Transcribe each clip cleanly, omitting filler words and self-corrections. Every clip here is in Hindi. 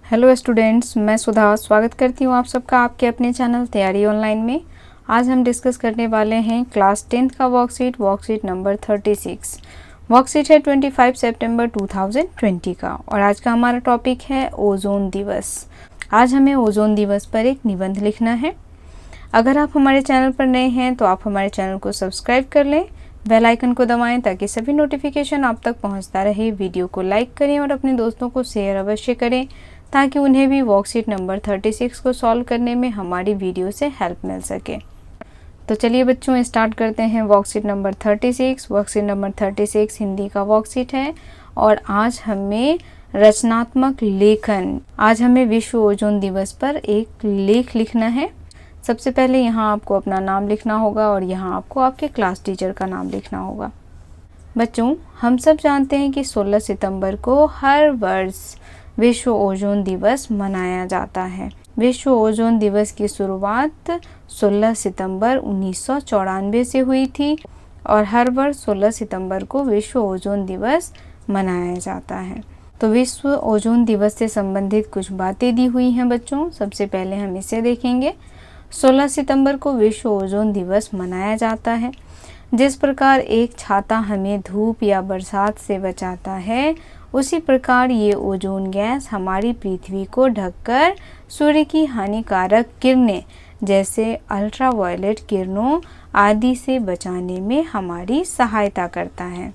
हेलो स्टूडेंट्स, मैं सुधा स्वागत करती हूँ आप सबका आपके अपने चैनल तैयारी ऑनलाइन में। आज हम डिस्कस करने वाले हैं क्लास 10th का वर्कशीट नंबर 36। वर्कशीट है 25 सितंबर 2020 का और आज का हमारा टॉपिक है ओजोन दिवस। आज हमें ओजोन दिवस पर एक निबंध लिखना है। अगर आप हमारे चैनल पर नए हैं तो आप हमारे चैनल को सब्सक्राइब कर लें, बेल आइकन को दबाएं ताकि सभी नोटिफिकेशन आप तक पहुंचता रहे। वीडियो को लाइक करें और अपने दोस्तों को शेयर अवश्य करें ताकि उन्हें भी वर्कशीट नंबर 36 को सॉल्व करने में हमारी वीडियो से हेल्प मिल सके। तो चलिए बच्चों, स्टार्ट करते हैं worksheet number 36। Worksheet number 36 Hindi का वर्कशीट है और आज हमें रचनात्मक लेखन, आज हमें विश्व ओजोन दिवस पर एक लेख लिखना है। सबसे पहले यहाँ आपको अपना नाम लिखना होगा और यहाँ आपको आपके क्लास टीचर का नाम लिखना होगा। बच्चों, हम सब जानते हैं कि 16 सितंबर को हर वर्ष विश्व ओजोन दिवस मनाया जाता है। विश्व ओजोन दिवस की शुरुआत 16 सितंबर 1994 से हुई थी और हर वर्ष 16 सितंबर को विश्व ओजोन दिवस मनाया जाता है। तो विश्व ओजोन दिवस से संबंधित कुछ बातें दी हुई हैं बच्चों। सबसे पहले हम इसे देखेंगे। 16 सितंबर को विश्व ओजोन दिवस मनाया जाता है। जिस प्रकार एक छाता हमें धूप या बरसात से बचाता है, उसी प्रकार ये ओजोन गैस हमारी पृथ्वी को ढककर सूर्य की हानिकारक किरणें जैसे अल्ट्रावायलेट किरणों आदि से बचाने में हमारी सहायता करता है।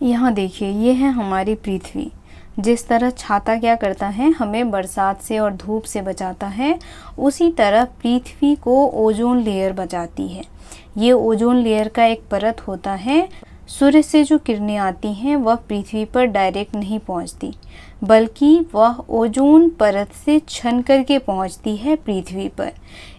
यहाँ देखिए, ये है हमारी पृथ्वी। जिस तरह छाता क्या करता है, हमें बरसात से और धूप से बचाता है, उसी तरह पृथ्वी को ओजोन लेयर बचाती है। ये ओजोन लेयर का एक परत होता है। सूर्य से जो किरणें आती हैं वह पृथ्वी पर डायरेक्ट नहीं पहुंचती, बल्कि वह ओजोन परत से छन करके पहुंचती है पृथ्वी पर।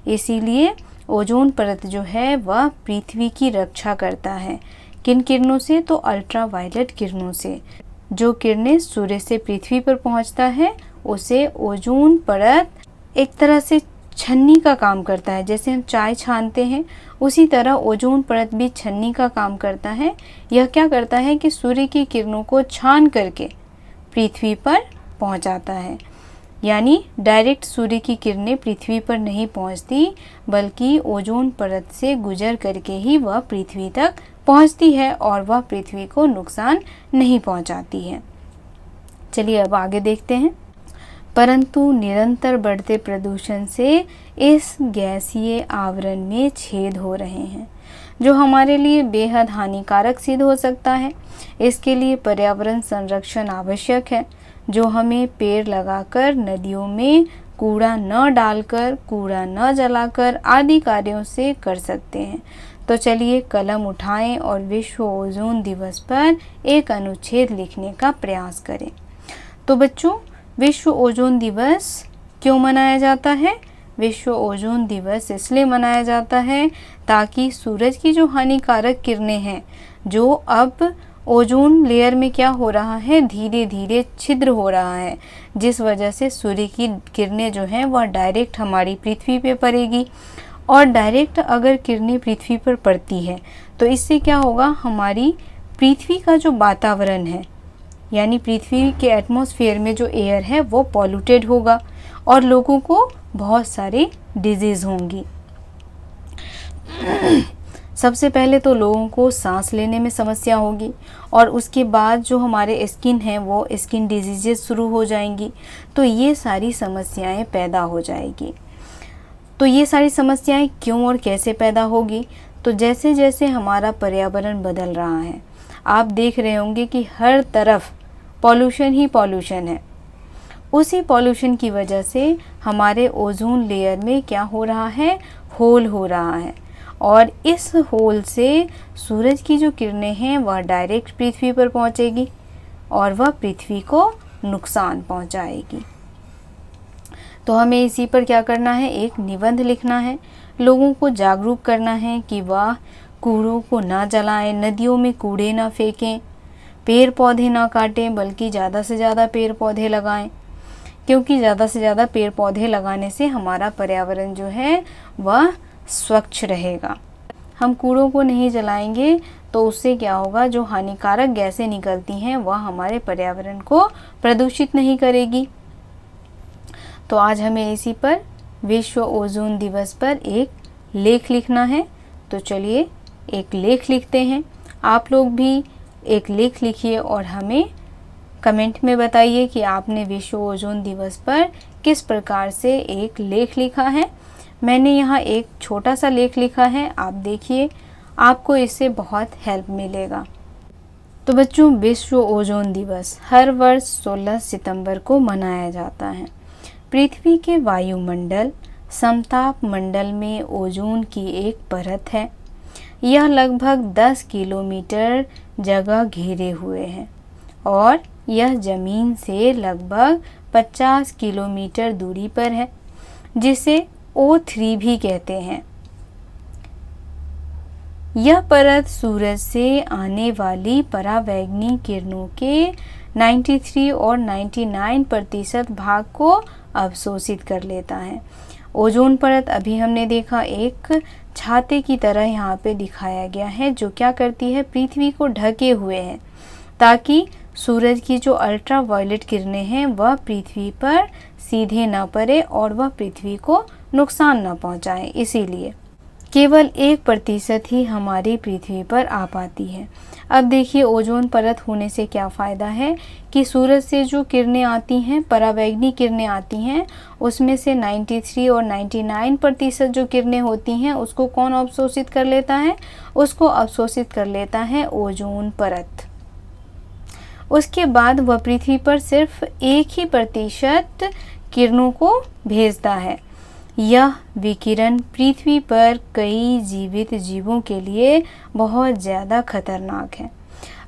इसीलिए ओजोन परत जो है वह पृथ्वी की रक्षा करता है। किन किरणों से? तो अल्ट्रावायलेट किरणों से। जो किरणें सूर्य से पृथ्वी पर पहुंचता है उसे ओजोन परत एक तरह से छन्नी का काम करता है। जैसे हम चाय छानते हैं, उसी तरह ओजोन परत भी छन्नी का काम करता है। यह क्या करता है कि सूर्य की किरणों को छान करके पृथ्वी पर पहुंचाता है। यानी डायरेक्ट सूर्य की किरणें पृथ्वी पर नहीं पहुंचती, बल्कि ओजोन परत से गुजर करके ही वह पृथ्वी तक पहुंचती है और वह पृथ्वी को नुकसान नहीं पहुंचाती है। चलिए अब आगे देखते हैं। परंतु निरंतर बढ़ते प्रदूषण से इस गैसीय आवरण में छेद हो रहे हैं, जो हमारे लिए बेहद हानिकारक सिद्ध हो सकता है। इसके लिए पर्यावरण संरक्षण आवश्यक है, जो हमें पेड़ लगाकर, नदियों में कूड़ा न डालकर, कूड़ा न जलाकर आदि कार्यों से कर सकते हैं। तो चलिए कलम उठाएं और विश्व ओजोन दिवस पर एक अनुच्छेद लिखने का प्रयास करें। तो बच्चों, विश्व ओजोन दिवस क्यों मनाया जाता है? विश्व ओजोन दिवस इसलिए मनाया जाता है ताकि सूरज की जो हानिकारक किरणें हैं, जो अब ओजोन लेयर में क्या हो रहा है, धीरे धीरे छिद्र हो रहा है, जिस वजह से सूर्य की किरणें जो हैं वह डायरेक्ट हमारी पृथ्वी पे पड़ेगी। और डायरेक्ट अगर किरणें पृथ्वी पर पड़ती है तो इससे क्या होगा, हमारी पृथ्वी का जो वातावरण है, यानी पृथ्वी के एटमॉस्फेयर में जो एयर है वो पॉल्यूटेड होगा और लोगों को बहुत सारे डिजीज़ होंगी। सबसे पहले तो लोगों को सांस लेने में समस्या होगी और उसके बाद जो हमारे स्किन है वो स्किन डिजीजेस शुरू हो जाएंगी। तो ये सारी समस्याएं पैदा हो जाएगी। तो ये सारी समस्याएं क्यों और कैसे पैदा होगी? तो जैसे जैसे हमारा पर्यावरण बदल रहा है, आप देख रहे होंगे कि हर तरफ पॉल्यूशन ही पॉल्यूशन है। उसी पॉल्यूशन की वजह से हमारे ओजोन लेयर में क्या हो रहा है, होल हो रहा है और इस होल से सूरज की जो किरणें हैं वह डायरेक्ट पृथ्वी पर पहुंचेगी और वह पृथ्वी को नुकसान पहुंचाएगी। तो हमें इसी पर क्या करना है, एक निबंध लिखना है। लोगों को जागरूक करना है कि वह कूड़ों को ना जलाएं, नदियों में कूड़े ना फेंकें, पेड़ पौधे ना काटें, बल्कि ज़्यादा से ज़्यादा पेड़ पौधे लगाएं, क्योंकि ज़्यादा से ज़्यादा पेड़ पौधे लगाने से हमारा पर्यावरण जो है वह स्वच्छ रहेगा। हम कूड़ों को नहीं जलाएंगे तो उससे क्या होगा, जो हानिकारक गैसें निकलती हैं वह हमारे पर्यावरण को प्रदूषित नहीं करेगी। तो आज हमें इसी पर विश्व ओजोन दिवस पर एक लेख लिखना है। तो चलिए एक लेख लिखते हैं। आप लोग भी एक लेख लिखिए और हमें कमेंट में बताइए कि आपने विश्व ओजोन दिवस पर किस प्रकार से एक लेख लिखा है। मैंने यहाँ एक छोटा सा लेख लिखा है, आप देखिए, आपको इससे बहुत हेल्प मिलेगा। तो बच्चों, विश्व ओजोन दिवस हर वर्ष 16 सितंबर को मनाया जाता है। पृथ्वी के वायुमंडल समताप मंडल में ओजोन की एक परत है। यह लगभग 10 किलोमीटर जगह घेरे हुए है और यह जमीन से लगभग 50 किलोमीटर दूरी पर है, जिसे O3 भी कहते हैं। यह परत सूरज से आने वाली परावैंगनी किरणों के 93 और 99% भाग को अवशोषित कर लेता है। ओजोन परत अभी हमने देखा एक छाते की तरह यहाँ पे दिखाया गया है, जो क्या करती है, पृथ्वी को ढके हुए है ताकि सूरज की जो अल्ट्रावायलेट किरणें हैं वह पृथ्वी पर सीधे न पड़े और वह पृथ्वी को नुकसान न पहुँचाए। इसीलिए केवल 1% ही हमारी पृथ्वी पर आ पाती है। अब देखिए ओजोन परत होने से क्या फ़ायदा है कि सूरज से जो किरणें आती हैं, परावैंगनी किरणें आती हैं, उसमें से 93 और 99% जो किरणें होती हैं उसको कौन अवशोषित कर लेता है? उसको अवशोषित कर लेता है ओजोन परत। उसके बाद वह पृथ्वी पर सिर्फ 1% किरणों को भेजता है। यह विकिरण पृथ्वी पर कई जीवित जीवों के लिए बहुत ज़्यादा खतरनाक है।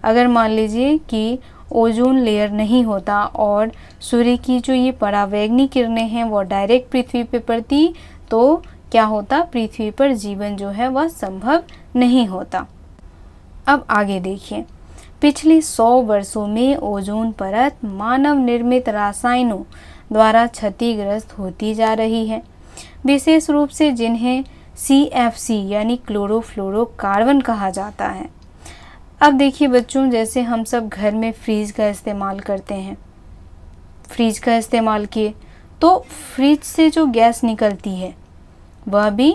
अगर मान लीजिए कि ओजोन लेयर नहीं होता और सूर्य की जो ये परावैंगनी किरणें हैं वो डायरेक्ट पृथ्वी पे पड़ती, तो क्या होता, पृथ्वी पर जीवन जो है वह संभव नहीं होता। अब आगे देखिए, पिछले 100 वर्षों में ओजोन परत मानव निर्मित रसायनों द्वारा क्षतिग्रस्त होती जा रही है, विशेष रूप से जिन्हें CFC यानी क्लोरोफ्लोरोकार्बन कहा जाता है। अब देखिए बच्चों, जैसे हम सब घर में फ्रिज का इस्तेमाल करते हैं, फ्रिज का इस्तेमाल किए तो फ्रिज से जो गैस निकलती है वह भी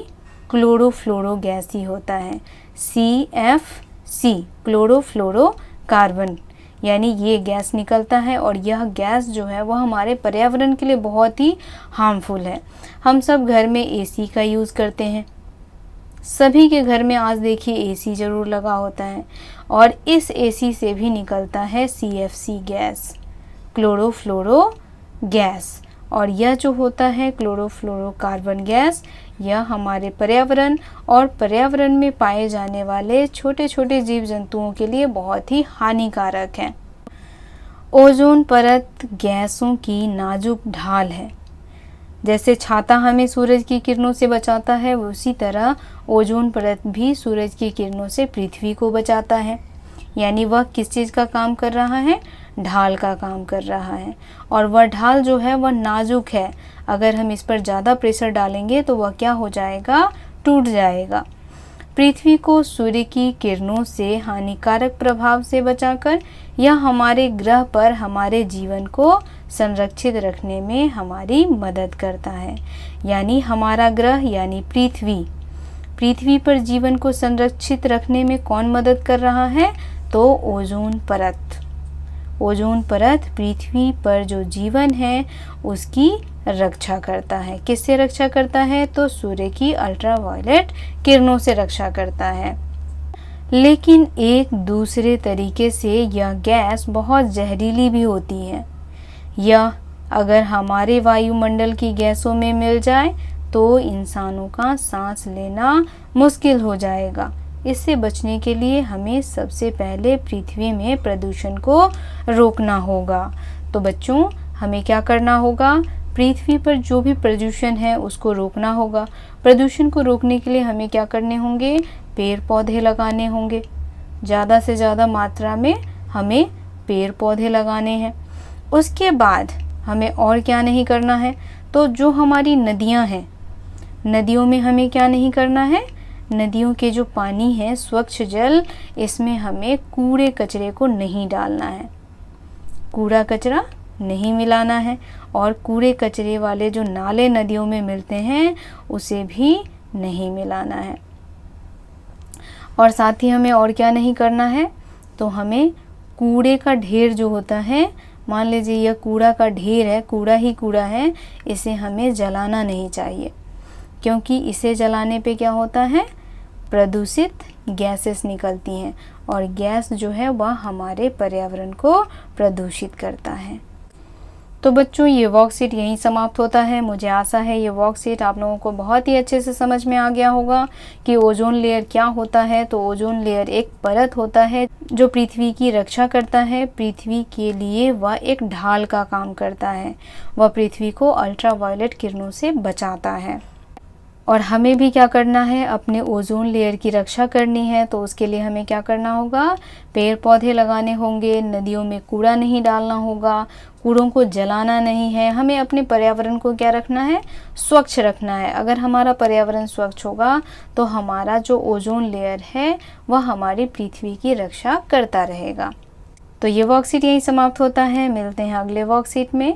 क्लोरोफ्लोरो गैस ही होता है। CFC क्लोरोफ्लोरोकार्बन यानी ये गैस निकलता है और यह गैस जो है वह हमारे पर्यावरण के लिए बहुत ही हार्मफुल है। हम सब घर में AC का यूज़ करते हैं, सभी के घर में आज देखिए AC ज़रूर लगा होता है और इस AC से भी निकलता है CFC गैस, क्लोरोफ्लोरो गैस। और यह जो होता है क्लोरोफ्लोरोकार्बन गैस, यह हमारे पर्यावरण और पर्यावरण में पाए जाने वाले छोटे छोटे जीव जंतुओं के लिए बहुत ही हानिकारक है। ओजोन परत गैसों की नाजुक ढाल है। जैसे छाता हमें सूरज की किरणों से बचाता है, उसी तरह ओजोन परत भी सूरज की किरणों से पृथ्वी को बचाता है। यानी वह किस चीज़ का काम कर रहा है? ढाल का काम कर रहा है। और वह ढाल जो है वह नाजुक है, अगर हम इस पर ज़्यादा प्रेशर डालेंगे तो वह क्या हो जाएगा? टूट जाएगा। पृथ्वी को सूर्य की किरणों से हानिकारक प्रभाव से बचाकर यह हमारे ग्रह पर हमारे जीवन को संरक्षित रखने में हमारी मदद करता है। यानी हमारा ग्रह यानी पृथ्वी पर जीवन को संरक्षित रखने में कौन मदद कर रहा है? तो ओजोन परत। ओजोन परत पृथ्वी पर जो जीवन है उसकी रक्षा करता है। किससे रक्षा करता है? तो सूर्य की अल्ट्रावायलेट किरणों से रक्षा करता है। लेकिन एक दूसरे तरीके से यह गैस बहुत जहरीली भी होती है। यह अगर हमारे वायुमंडल की गैसों में मिल जाए तो इंसानों का सांस लेना मुश्किल हो जाएगा। इससे बचने के लिए हमें सबसे पहले पृथ्वी में प्रदूषण को रोकना होगा। तो बच्चों, हमें क्या करना होगा? पृथ्वी पर जो भी प्रदूषण है उसको रोकना होगा। प्रदूषण को रोकने के लिए हमें क्या करने होंगे? पेड़ पौधे लगाने होंगे। ज़्यादा से ज़्यादा मात्रा में हमें पेड़ पौधे लगाने हैं। उसके बाद हमें और क्या नहीं करना है? तो जो हमारी नदियाँ हैं, नदियों में हमें क्या नहीं करना है? नदियों के जो पानी है, स्वच्छ जल, इसमें हमें कूड़े कचरे को नहीं डालना है। कूड़ा कचरा नहीं मिलाना है और कूड़े कचरे वाले जो नाले नदियों में मिलते हैं उसे भी नहीं मिलाना है। और साथ ही हमें और क्या नहीं करना है, तो हमें कूड़े का ढेर जो होता है, मान लीजिए यह कूड़ा का ढेर है, कूड़ा ही कूड़ा है, इसे हमें जलाना नहीं चाहिए, क्योंकि इसे जलाने पे क्या होता है, प्रदूषित गैसेस निकलती हैं और गैस जो है वह हमारे पर्यावरण को प्रदूषित करता है। तो बच्चों ये वर्कशीट यहीं समाप्त होता है। मुझे आशा है ये वर्कशीट आप लोगों को बहुत ही अच्छे से समझ में आ गया होगा कि ओजोन लेयर क्या होता है। तो ओजोन लेयर एक परत होता है जो पृथ्वी की रक्षा करता है। पृथ्वी के लिए वह एक ढाल का काम करता है, वह पृथ्वी को अल्ट्रावायलेट किरणों से बचाता है। और हमें भी क्या करना है, अपने ओजोन लेयर की रक्षा करनी है। तो उसके लिए हमें क्या करना होगा, पेड़ पौधे लगाने होंगे, नदियों में कूड़ा नहीं डालना होगा, कूड़ों को जलाना नहीं है। हमें अपने पर्यावरण को क्या रखना है, स्वच्छ रखना है। अगर हमारा पर्यावरण स्वच्छ होगा तो हमारा जो ओजोन लेयर है वह हमारी पृथ्वी की रक्षा करता रहेगा। तो ये वर्कशीट यहीं समाप्त होता है। मिलते हैं अगले वर्कशीट में।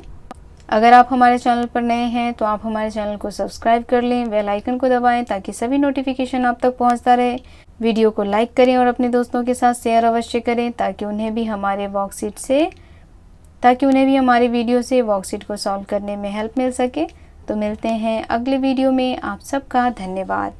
अगर आप हमारे चैनल पर नए हैं तो आप हमारे चैनल को सब्सक्राइब कर लें, बेल आइकन को दबाएं ताकि सभी नोटिफिकेशन आप तक पहुंचता रहे। वीडियो को लाइक करें और अपने दोस्तों के साथ शेयर अवश्य करें ताकि उन्हें भी हमारी वीडियो से वर्कशीट को सॉल्व करने में हेल्प मिल सके। तो मिलते हैं अगले वीडियो में। आप सबका धन्यवाद।